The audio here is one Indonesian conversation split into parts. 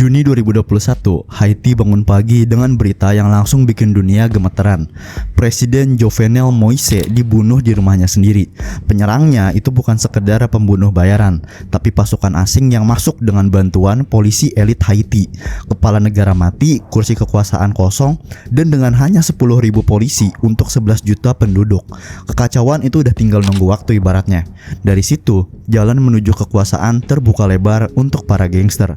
Juni 2021, Haiti bangun pagi dengan berita yang langsung bikin dunia gemeteran. Presiden Jovenel Moise dibunuh di rumahnya sendiri. Penyerangnya itu bukan sekedar pembunuh bayaran, tapi pasukan asing yang masuk dengan bantuan polisi elit Haiti. Kepala negara mati, kursi kekuasaan kosong, dan dengan hanya 10.000 polisi untuk 11 juta penduduk. Kekacauan itu udah tinggal nunggu waktu ibaratnya. Dari situ, jalan menuju kekuasaan terbuka lebar untuk para gangster.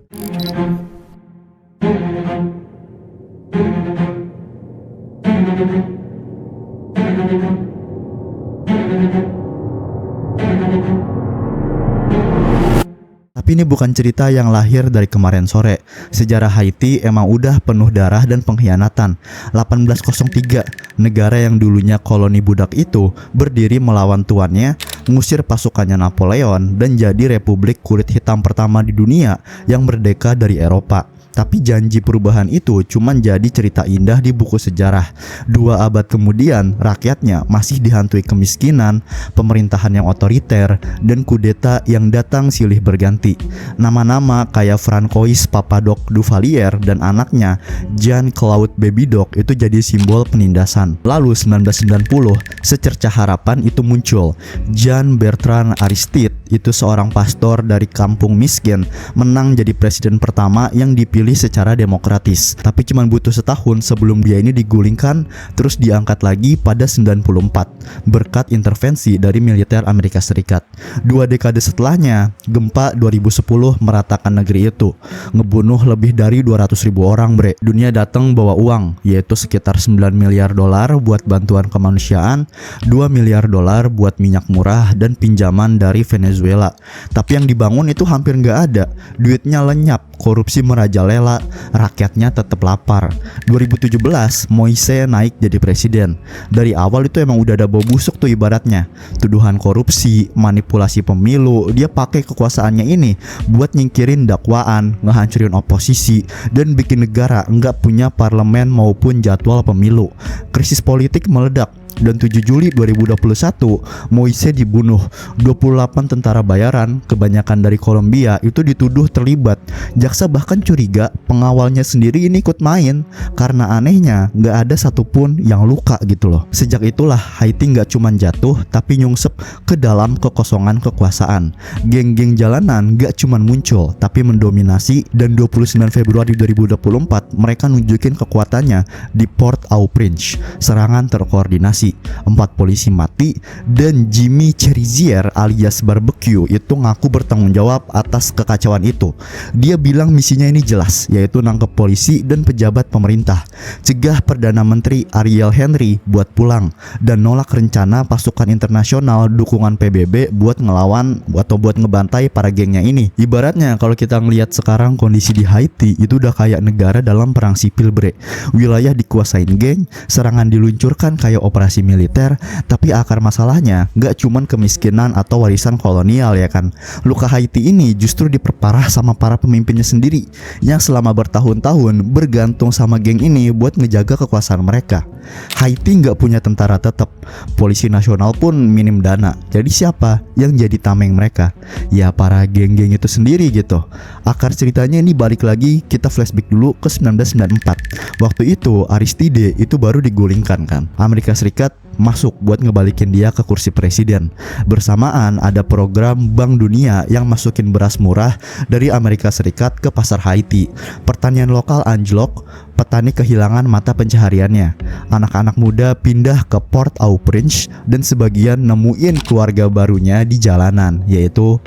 Tapi ini bukan cerita yang lahir dari kemarin sore. Sejarah Haiti emang udah penuh darah dan pengkhianatan. 1803, negara yang dulunya koloni budak itu berdiri melawan tuannya, ngusir pasukannya Napoleon, dan jadi republik kulit hitam pertama di dunia yang merdeka dari Eropa. Tapi janji perubahan itu cuma jadi cerita indah di buku sejarah. 2 abad kemudian, rakyatnya masih dihantui kemiskinan, pemerintahan yang otoriter, dan kudeta yang datang silih berganti. Nama-nama kayak Francois Papadoc Duvalier dan anaknya Jean-Claude Babydoc itu jadi simbol penindasan. Lalu 1990, secercah harapan itu muncul. Jean Bertrand Aristide itu seorang pastor dari kampung miskin menang jadi presiden pertama yang dipilih secara demokratis. Tapi cuma butuh setahun sebelum dia ini digulingkan, terus diangkat lagi pada 94 berkat intervensi dari militer Amerika Serikat. 2 dekade setelahnya, gempa 2010 meratakan negeri itu, ngebunuh lebih dari 200.000 orang bre. Dunia datang bawa uang, yaitu sekitar 9 miliar dolar buat bantuan kemanusiaan, 2 miliar dolar buat minyak murah dan pinjaman dari Venezuela. Tapi yang dibangun itu hampir nggak ada, duitnya lenyap, korupsi merajalela, rakyatnya tetap lapar. 2017, Moise naik jadi presiden. Dari awal itu emang udah ada bau busuk tuh ibaratnya. Tuduhan korupsi, manipulasi pemilu, dia pakai kekuasaannya ini buat nyingkirin dakwaan, ngehancurin oposisi, dan bikin negara nggak punya parlemen maupun jadwal pemilu. Krisis politik meledak. Dan 7 Juli 2021, Moise dibunuh. 28 tentara bayaran, kebanyakan dari Kolombia, itu dituduh terlibat. Jaksa bahkan curiga pengawalnya sendiri ini ikut main, karena anehnya nggak ada satupun yang luka gitu loh. Sejak itulah Haiti nggak cuman jatuh, tapi nyungsep ke dalam kekosongan kekuasaan. Geng-geng jalanan nggak cuman muncul, tapi mendominasi. Dan 29 Februari 2024, mereka nunjukin kekuatannya di Port-au-Prince. Serangan terkoordinasi, 4 polisi mati, dan Jimmy Cherizier alias Barbecue itu ngaku bertanggung jawab atas kekacauan itu. Dia bilang misinya ini jelas, yaitu nangkep polisi dan pejabat pemerintah, cegah Perdana Menteri Ariel Henry buat pulang, dan nolak rencana pasukan internasional dukungan PBB buat ngelawan atau buat ngebantai para gengnya ini. Ibaratnya kalau kita ngelihat sekarang kondisi di Haiti itu udah kayak negara dalam perang sipil bre. Wilayah dikuasain geng, serangan diluncurkan kayak operasi militer, tapi akar masalahnya nggak cuman kemiskinan atau warisan kolonial ya kan. Luka Haiti ini justru diperparah sama para pemimpinnya sendiri yang selama bertahun-tahun bergantung sama geng ini buat ngejaga kekuasaan mereka. Haiti nggak punya tentara tetap, polisi nasional pun minim dana. Jadi siapa yang jadi tameng mereka? Ya para geng-geng itu sendiri gitu. Akar ceritanya ini balik lagi, kita flashback dulu ke 1994. Waktu itu Aristide itu baru digulingkan kan. Amerika Serikat masuk buat ngebalikin dia ke kursi presiden. Bersamaan ada program Bank Dunia yang masukin beras murah dari Amerika Serikat ke pasar Haiti. Pertanian lokal anjlok, petani kehilangan mata pencahariannya. Anak-anak muda pindah ke Port-au-Prince dan sebagian nemuin keluarga barunya di jalanan, yaitu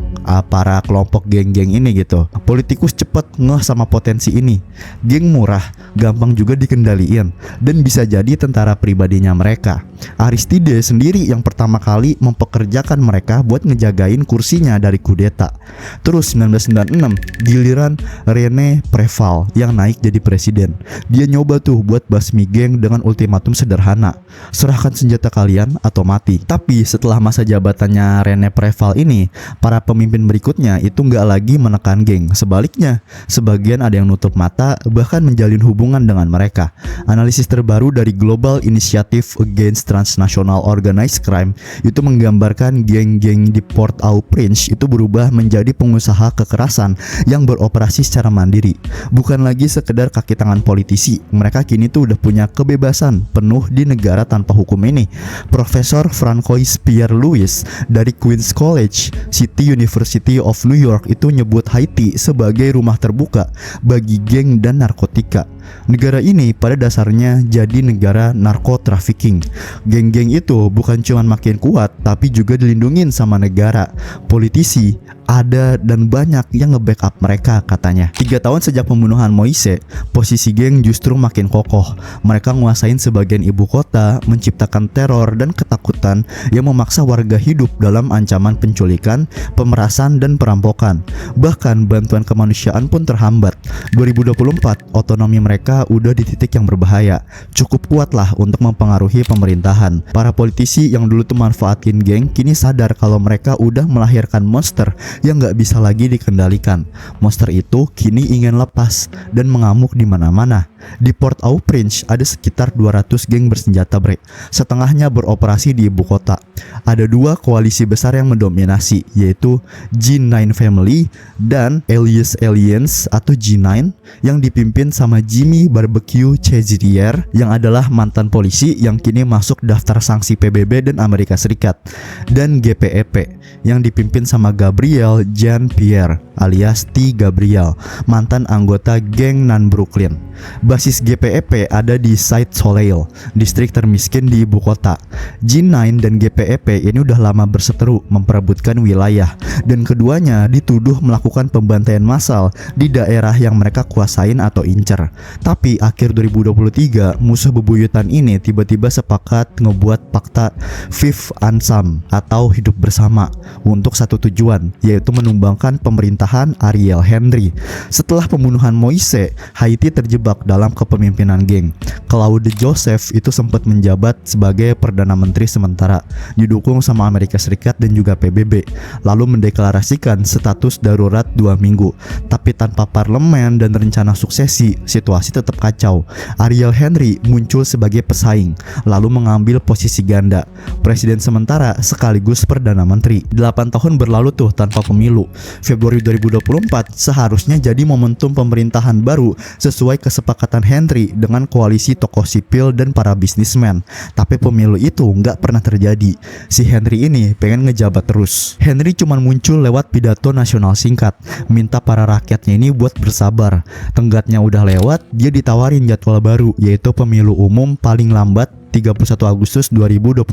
para kelompok geng-geng ini gitu. Politikus cepet ngeh sama potensi ini. Geng murah, gampang juga dikendaliin, dan bisa jadi tentara pribadinya mereka. Aristide sendiri yang pertama kali mempekerjakan mereka buat ngejagain kursinya dari kudeta. Terus 1996 giliran René Préval yang naik jadi presiden. Dia nyoba tuh buat basmi geng dengan ultimatum sederhana, serahkan senjata kalian atau mati. Tapi setelah masa jabatannya René Préval ini, para pemimpin berikutnya itu nggak lagi menekan geng. Sebaliknya, sebagian ada yang nutup mata bahkan menjalin hubungan dengan mereka. Analisis terbaru dari Global Initiative Against Transnational Organized Crime itu menggambarkan geng-geng di Port-au-Prince itu berubah menjadi pengusaha kekerasan yang beroperasi secara mandiri. Bukan lagi sekedar kaki tangan politisi, mereka kini tuh udah punya kebebasan penuh di negara tanpa hukum ini. Profesor Francois Pierre-Louis dari Queens College, City University of New York itu nyebut Haiti sebagai rumah terbuka bagi geng dan narkotika. Negara ini pada dasarnya jadi negara narkotrafficking. Geng-geng itu bukan cuma makin kuat, tapi juga dilindungin sama negara. Politisi ada dan banyak yang nge-backup mereka katanya. 3 tahun sejak pembunuhan Moise, posisi geng justru makin kokoh. Mereka nguasain sebagian ibu kota, menciptakan teror dan ketakutan yang memaksa warga hidup dalam ancaman penculikan, pemerasan, dan perampokan. Bahkan bantuan kemanusiaan pun terhambat. 2024, otonomi mereka udah di titik yang berbahaya. Cukup kuatlah untuk mempengaruhi pemerintahan. Para politisi yang dulu tuh manfaatin geng kini sadar kalau mereka udah melahirkan monster yang gak bisa lagi dikendalikan. Monster itu kini ingin lepas dan mengamuk di mana-mana. Di Port-au-Prince ada sekitar 200 geng bersenjata bre. Setengahnya beroperasi di ibu kota. Ada 2 koalisi besar yang mendominasi, yaitu G9 Family dan Elias Aliens atau G9 yang dipimpin sama Jimmy Barbecue Chezirier yang adalah mantan polisi yang kini masuk daftar sanksi PBB dan Amerika Serikat, dan GPEP yang dipimpin sama Gabriel Jean-Pierre alias T. Gabriel, mantan anggota geng Nan Brooklyn. Basis GPEP ada di Site Soleil, distrik termiskin di ibu kota. G9 dan GPEP ini udah lama berseteru memperebutkan wilayah, dan keduanya dituduh melakukan pembantaian massal di daerah yang mereka kuasain atau incer. Tapi akhir 2023, musuh bebuyutan ini tiba-tiba sepakat ngebuat fakta Fifth Ansam atau hidup bersama untuk satu tujuan, yaitu menumbangkan pemerintahan Ariel Henry. Setelah pembunuhan Moise, Haiti terjebak dalam kepemimpinan geng. Claude Joseph itu sempat menjabat sebagai Perdana Menteri sementara, didukung sama Amerika Serikat dan juga PBB, lalu mendeklarasikan status darurat 2 minggu. Tapi tanpa parlemen dan rencana suksesi, situasi tetap kacau. Ariel Henry muncul sebagai pesaing, lalu mengambil posisi ganda, presiden sementara sekaligus Perdana Menteri. 8 tahun berlalu tuh tanpa pemilu. Februari 2024 seharusnya jadi momentum pemerintahan baru sesuai kesepakatan Henry dengan koalisi tokoh sipil dan para bisnismen. Tapi pemilu itu nggak pernah terjadi. Si Henry ini pengen ngejabat terus. Henry cuma muncul lewat pidato nasional singkat, minta para rakyatnya ini buat bersabar. Tenggatnya udah lewat, dia ditawarin jadwal baru, yaitu pemilu umum paling lambat 31 Agustus 2025.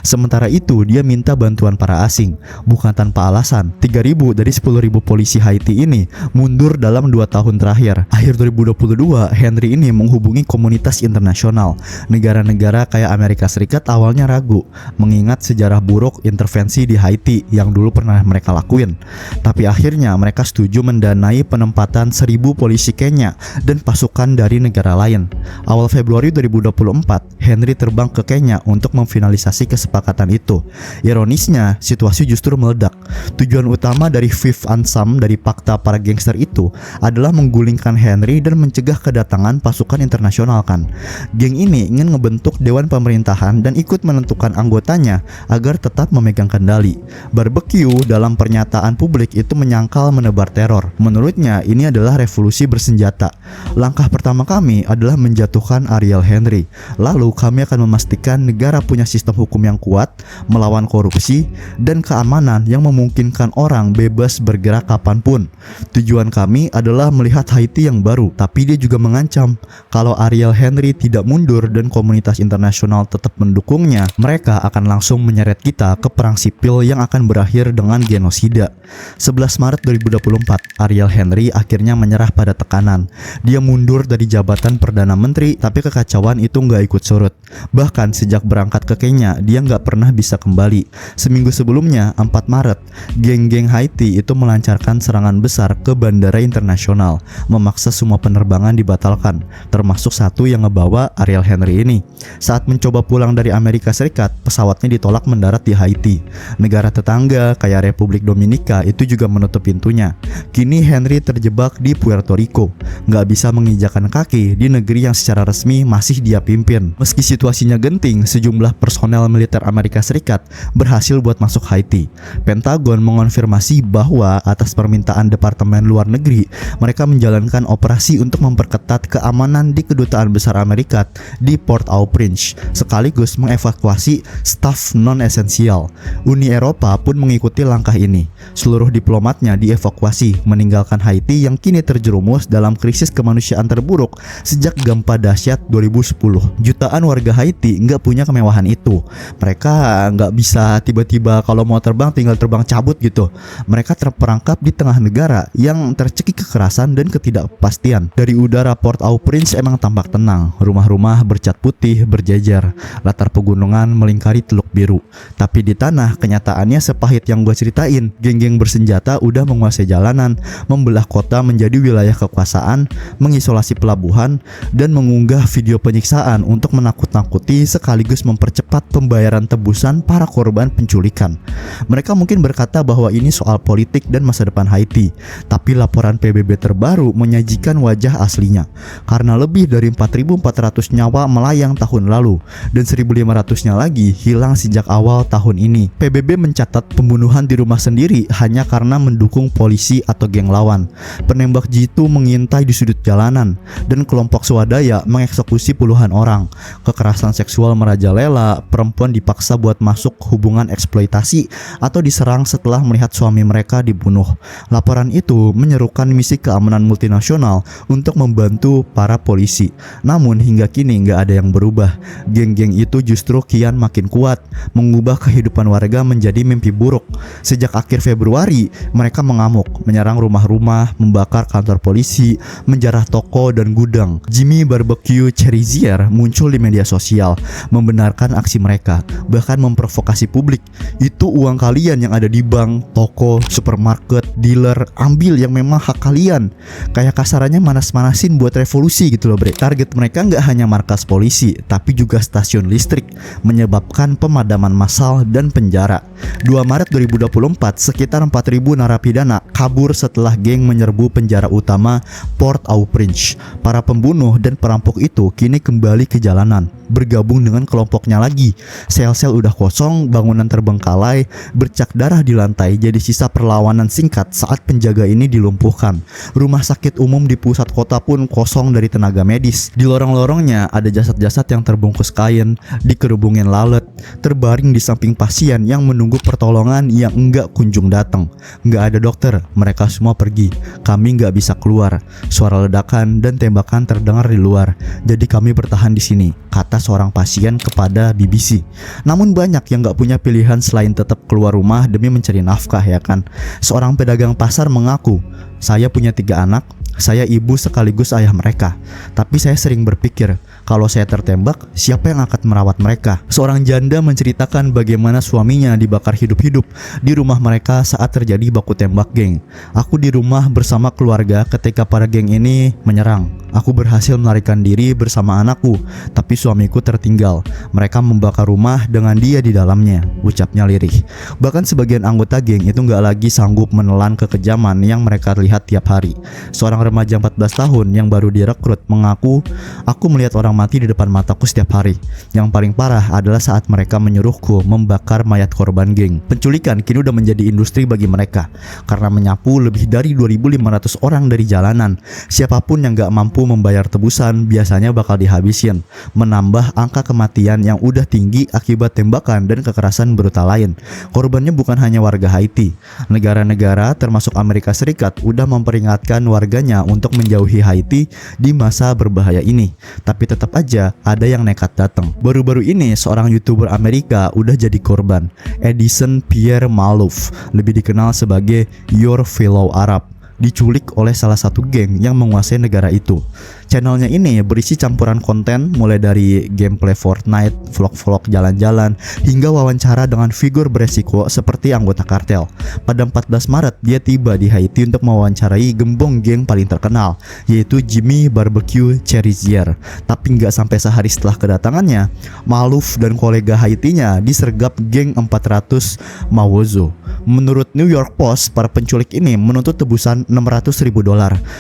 Sementara itu dia minta bantuan para asing. Bukan tanpa alasan, 3.000 dari 10.000 polisi Haiti ini mundur dalam 2 tahun terakhir. Akhir 2022, Henry ini menghubungi komunitas internasional. Negara-negara kayak Amerika Serikat awalnya ragu, mengingat sejarah buruk intervensi di Haiti yang dulu pernah mereka lakuin. Tapi akhirnya mereka setuju mendanai penempatan 1.000 polisi Kenya dan pasukan dari negara lain. Awal Februari 2024, Henry terbang ke Kenya untuk memfinalisasi kesepakatan itu. Ironisnya, situasi justru meledak. Tujuan utama dari Fifth Ansam dari fakta para gangster itu adalah menggulingkan Henry dan mencegah kedatangan pasukan internasional kan. Geng ini ingin ngebentuk dewan pemerintahan dan ikut menentukan anggotanya agar tetap memegang kendali. Barbecue dalam pernyataan publik itu menyangkal menebar teror. Menurutnya ini adalah revolusi bersenjata. Langkah pertama kami adalah menjatuhkan Ariel Henry. Lalu kami akan memastikan negara punya sistem hukum yang kuat, melawan korupsi, dan keamanan yang memungkinkan orang bebas bergerak kapanpun. Tujuan kami adalah melihat Haiti yang baru, tapi dia juga mengancam kalau Ariel Henry tidak mundur dan komunitas internasional tetap mendukungnya, mereka akan langsung menyeret kita ke perang sipil yang akan berakhir dengan genosida. 11 Maret 2024, Ariel Henry akhirnya menyerah pada tekanan. Dia mundur dari jabatan Perdana Menteri, tapi kekacauan itu nggak ikut surut. Bahkan sejak berangkat ke Kenya, dia nggak pernah bisa kembali. Seminggu sebelumnya, 4 Maret, geng-geng Haiti itu melancarkan serangan besar ke bandara internasional, memaksa semua penerbangan dibatalkan, termasuk satu yang ngebawa Ariel Henry ini. Saat mencoba pulang dari Amerika Serikat, pesawatnya ditolak mendarat di Haiti. Negara tetangga kayak Republik Dominika itu juga menutup pintunya. Kini Henry terjebak di Puerto Rico, nggak bisa menginjakan kaki di negeri yang secara resmi masih dia pimpin. Meski Meski situasinya genting, sejumlah personel militer Amerika Serikat berhasil buat masuk Haiti. Pentagon mengonfirmasi bahwa atas permintaan Departemen Luar Negeri, mereka menjalankan operasi untuk memperketat keamanan di Kedutaan Besar Amerika di Port-au-Prince, sekaligus mengevakuasi staf non-esensial. Uni Eropa pun mengikuti langkah ini. Seluruh diplomatnya dievakuasi, meninggalkan Haiti yang kini terjerumus dalam krisis kemanusiaan terburuk sejak gempa dahsyat 2010. Jutaan warga Haiti nggak punya kemewahan itu. Mereka nggak bisa tiba-tiba kalau mau terbang tinggal terbang cabut gitu. Mereka terperangkap di tengah negara yang tercekik kekerasan dan ketidakpastian. Dari udara Port-au-Prince emang tampak tenang. Rumah-rumah bercat putih berjajar. Latar pegunungan melingkari Teluk Biru. Tapi di tanah kenyataannya sepahit yang gue ceritain. Geng-geng bersenjata udah menguasai jalanan, membelah kota menjadi wilayah kekuasaan, mengisolasi pelabuhan, dan mengunggah video penyiksaan untuk menakut-nakuti sekaligus mempercepat pembayaran tebusan para korban penculikan. Mereka mungkin berkata bahwa ini soal politik dan masa depan Haiti, tapi laporan PBB terbaru menyajikan wajah aslinya. Karena lebih dari 4.400 nyawa melayang tahun lalu dan 1.500-nya lagi hilang sejak awal tahun ini. PBB mencatat pembunuhan di rumah sendiri hanya karena mendukung polisi atau geng lawan. Penembak jitu mengintai di sudut jalanan dan kelompok swadaya mengeksekusi puluhan orang. Kekerasan seksual merajalela, perempuan dipaksa buat masuk hubungan eksploitasi atau diserang setelah melihat suami mereka dibunuh. Laporan itu menyerukan misi keamanan multinasional untuk membantu para polisi. Namun hingga kini nggak ada yang berubah. Geng-geng itu justru kian makin kuat, mengubah kehidupan warga menjadi mimpi buruk. Sejak akhir Februari, mereka mengamuk, menyerang rumah-rumah, membakar kantor polisi, menjarah toko dan gudang. Jimmy Barbecue Cherizier muncul di media sosial, membenarkan aksi mereka, bahkan memprovokasi publik. Itu uang kalian yang ada di bank, toko, supermarket, dealer, ambil yang memang hak kalian. Kayak kasarannya manas-manasin buat revolusi gitu loh bre. Target mereka nggak hanya markas polisi, tapi juga stasiun listrik, menyebabkan pemadaman massal dan penjara. 2 Maret 2024, sekitar 4.000 narapidana kabur setelah geng menyerbu penjara utama Port-au-Prince. Para pembunuh dan perampok itu kini kembali ke jalanan, bergabung dengan kelompoknya lagi. Sel-sel udah kosong, bangunan terbengkalai, bercak darah di lantai jadi sisa perlawanan singkat saat penjaga ini dilumpuhkan. Rumah sakit umum di pusat kota pun kosong dari tenaga medis. Di lorong-lorongnya ada jasad-jasad yang terbungkus kain, dikerubungin lalat, terbaring di samping pasien yang menunggu pertolongan yang enggak kunjung datang. Enggak ada dokter, mereka semua pergi. Kami enggak bisa keluar. Suara ledakan dan tembakan terdengar di luar. Jadi kami bertahan di sini, kata seorang pasien kepada BBC. Namun banyak yang enggak punya pilihan selain tetap keluar rumah demi mencari nafkah ya kan. Seorang pedagang pasar mengaku, saya punya 3 anak, saya ibu sekaligus ayah mereka. Tapi saya sering berpikir, kalau saya tertembak, siapa yang akan merawat mereka? Seorang janda menceritakan bagaimana suaminya dibakar hidup-hidup di rumah mereka saat terjadi baku tembak geng. Aku di rumah bersama keluarga ketika para geng ini menyerang. Aku berhasil melarikan diri bersama anakku, tapi suamiku tertinggal. Mereka membakar rumah dengan dia di dalamnya, ucapnya lirih. Bahkan sebagian anggota geng itu nggak lagi sanggup menelan kekejaman yang mereka lihat tiap hari. Seorang remaja 14 tahun yang baru direkrut mengaku, aku melihat orang mati di depan mataku setiap hari. Yang paling parah adalah saat mereka menyuruhku membakar mayat korban geng. Penculikan kini udah menjadi industri bagi mereka, karena menyapu lebih dari 2.500 orang dari jalanan. Siapapun yang gak mampu membayar tebusan biasanya bakal dihabisin, menambah angka kematian yang udah tinggi akibat tembakan dan kekerasan brutal lain. Korbannya bukan hanya warga Haiti. Negara-negara termasuk Amerika Serikat udah memperingatkan warganya untuk menjauhi Haiti di masa berbahaya ini. Tapi tetap aja ada yang nekat datang. Baru-baru ini seorang YouTuber Amerika udah jadi korban, Edison Pierre Malouf, lebih dikenal sebagai Your Fellow Arab, diculik oleh salah satu geng yang menguasai negara itu. Channelnya ini berisi campuran konten mulai dari gameplay Fortnite, vlog-vlog jalan-jalan, hingga wawancara dengan figur beresiko seperti anggota kartel. Pada 14 Maret, dia tiba di Haiti untuk mewawancarai gembong geng paling terkenal, yaitu Jimmy Barbecue Cherizier. Tapi nggak sampai sehari setelah kedatangannya, Malouf dan kolega Haitinya disergap geng 400 Mawozo. Menurut New York Post, para penculik ini menuntut tebusan $600.000,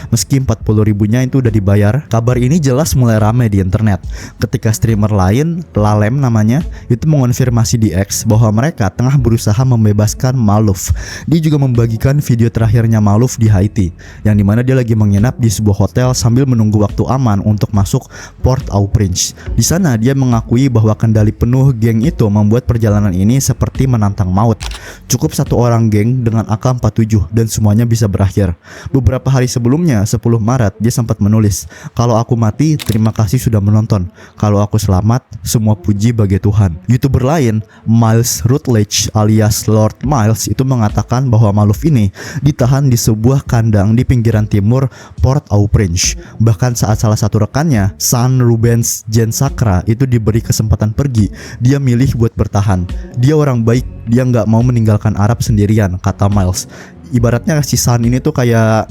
meski 40.000-nya itu udah dibayar beredar, kabar ini jelas mulai ramai di internet ketika streamer lain, Lalem namanya, itu mengonfirmasi di X bahwa mereka tengah berusaha membebaskan Malouf. Dia juga membagikan video terakhirnya Malouf di Haiti, yang dimana dia lagi menginap di sebuah hotel sambil menunggu waktu aman untuk masuk Port-au-Prince. Di sana dia mengakui bahwa kendali penuh geng itu membuat perjalanan ini seperti menantang maut. Cukup satu orang geng dengan AK-47 dan semuanya bisa berakhir. Beberapa hari sebelumnya, 10 Maret, dia sempat menulis, "Kalau aku mati, terima kasih sudah menonton. Kalau aku selamat, semua puji bagi Tuhan." YouTuber lain, Miles Rutledge alias Lord Miles, itu mengatakan bahwa Malouf ini ditahan di sebuah kandang di pinggiran timur Port-au-Prince. Bahkan saat salah satu rekannya, San Rubens Jensakra, itu diberi kesempatan pergi, dia milih buat bertahan. Dia orang baik, dia nggak mau meninggalkan Arab sendirian, kata Miles. Ibaratnya si San ini tuh kayak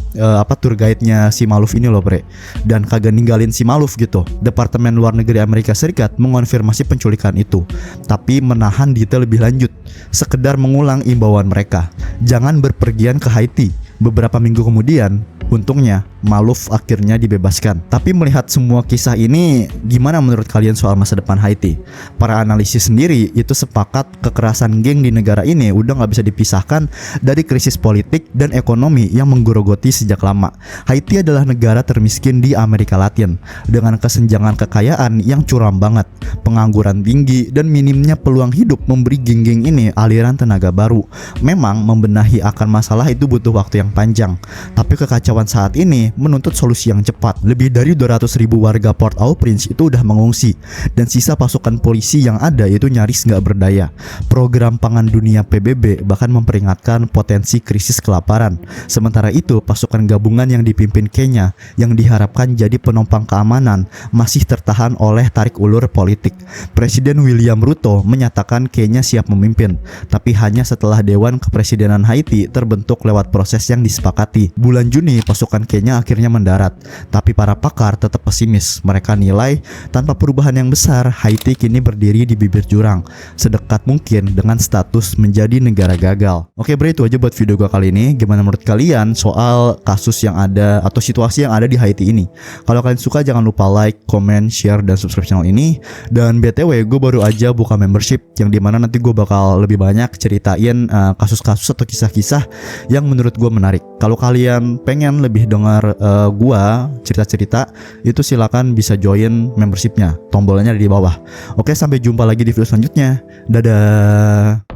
tour guide-nya si Malouf ini loh bre, dan kagak ninggalin si Malouf gitu. Departemen Luar Negeri Amerika Serikat mengonfirmasi penculikan itu, tapi menahan detail lebih lanjut, sekedar mengulang imbauan mereka, jangan berpergian ke Haiti. Beberapa minggu kemudian, untungnya Malouf akhirnya dibebaskan. Tapi melihat semua kisah ini, gimana menurut kalian soal masa depan Haiti? Para analisis sendiri itu sepakat kekerasan geng di negara ini udah gak bisa dipisahkan dari krisis politik dan ekonomi yang menggerogoti sejak lama. Haiti adalah negara termiskin di Amerika Latin, dengan kesenjangan kekayaan yang curam banget, pengangguran tinggi, dan minimnya peluang hidup memberi geng-geng ini aliran tenaga baru. Memang membenahi akan masalah itu butuh waktu yang panjang, tapi kekacauan saat ini menuntut solusi yang cepat. Lebih dari 200.000 warga Port-au-Prince itu udah mengungsi, dan sisa pasukan polisi yang ada itu nyaris nggak berdaya. Program Pangan Dunia PBB bahkan memperingatkan potensi krisis kelaparan. Sementara itu, pasukan gabungan yang dipimpin Kenya yang diharapkan jadi penopang keamanan masih tertahan oleh tarik ulur politik. Presiden William Ruto menyatakan Kenya siap memimpin, tapi hanya setelah Dewan Kepresidenan Haiti terbentuk lewat proses yang disepakati. Bulan Juni, pasukan Kenya akhirnya mendarat, tapi para pakar tetap pesimis. Mereka nilai tanpa perubahan yang besar, Haiti kini berdiri di bibir jurang, sedekat mungkin dengan status menjadi negara gagal. Oke bre, itu aja buat video gua kali ini. Gimana menurut kalian soal kasus yang ada atau situasi yang ada di Haiti ini? Kalau kalian suka, jangan lupa like, comment, share, dan subscribe channel ini. Dan BTW, gue baru aja buka membership, yang dimana nanti gue bakal lebih banyak ceritain kasus-kasus atau kisah-kisah yang menurut gue menarik. Kalau kalian pengen lebih dengar gua cerita-cerita, itu silakan bisa join membershipnya, tombolnya ada di bawah. Oke, sampai jumpa lagi di video selanjutnya. Dadah.